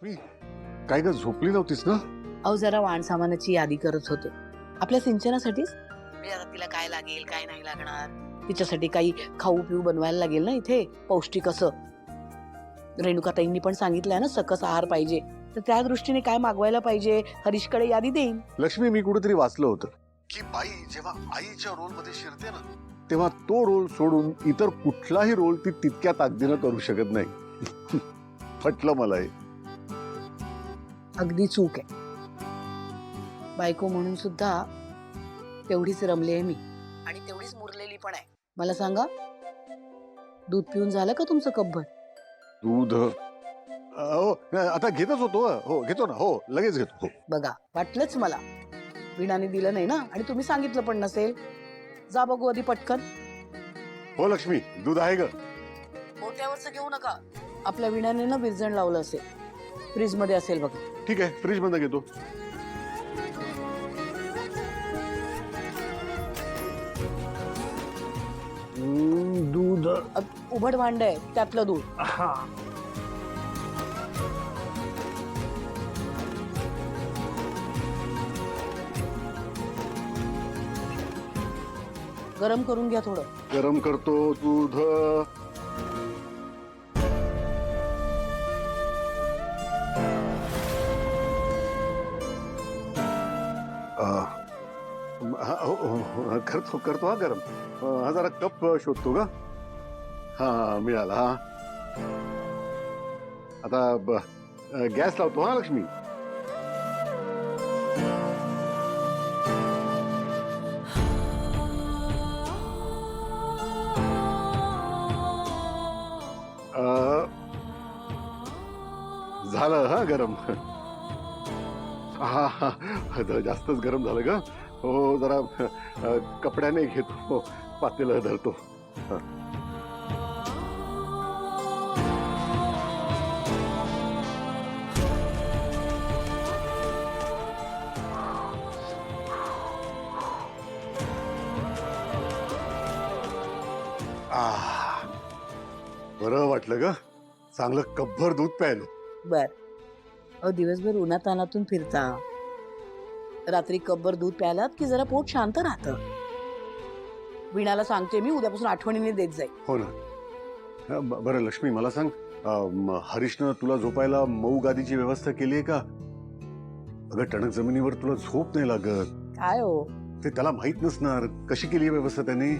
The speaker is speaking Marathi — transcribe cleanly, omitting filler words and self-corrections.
लक्ष्मी, काय ग झोपली नव्हतीस ना? अहो जरा वाण सामानाची यादी करत होते आपल्या सिंचनासाठीच. तिला काय लागेल काय नाही लागणार, तिच्यासाठी काही खाऊ पिऊ बनवायला लागेल ना इथे पौष्टिक असं. रेणुकाताईंनी पण सांगितलंय ना सकस आहार पाहिजे, तर त्या दृष्टीने काय मागवायला पाहिजे हरीशकडे यादी देईन. लक्ष्मी, मी कुठेतरी वाचलं होतं की बाई जेव्हा आईच्या रोल मध्ये शिरते ना, तेव्हा तो रोल सोडून इतर कुठलाही रोल ती तितक्या ताकदीनं करू शकत नाही. पटलं मला हे. अगदी चूक आहे. बायको म्हणून सुद्धा तेवढीच रमले आहे मी आणि तेवढीच मुरलेली पण आहे. मला सांगा, दूध पिऊन झालं का तुमचं कपभर? दूध हो आता घेतच होतो. हो घेतो ना, हो लगेच घेतो. हो बघा, वाटलंच मला. विणाने दिलं नाही ना, आणि तुम्ही सांगितलं पण नसेल. जा बघू आधी पटकन. हो लक्ष्मी, दूध आहे ग. मोठ्यावरच घेऊ नका, आपल्या विणाने ना विरजण लावलं असेल, फ्रीज मध्ये असेल बघा. ठीक आहे, फ्रीज मध्ये घेतो. दूध उभड भांड आहे त्यातलं दूध. हा. गरम करून घ्या थोडं. गरम करतो दूध. करतो करतो हा गरम. हा जरा कप शोधतो का. हा मिळाला. हा आता गॅस लावतो हा लक्ष्मी. झालं हा गरम. हा हा जास्तच गरम झालं ग. हो जरा कपड्याने घेतो, पातेलं धरतो. बरं वाटलं ग, चांगलं कपभर दूध प्यायलो. बर. अहो दिवसभर उन्हातानातून फिरता, रात्री कपभर दूध प्यायलात की जरा पोट शांत राहतं. विणाला सांगते मी, उद्यापासून आठवणीने देत जाईल. हो ना. बरं लक्ष्मी, मला सांग, हरीशनं तुला झोपायला मऊ गादीची व्यवस्था केली आहे का? अगं टणक जमिनीवर तुला झोप नाही लागत. काय हो, ते त्याला माहित नसणार. कशी केली आहे व्यवस्था त्याने?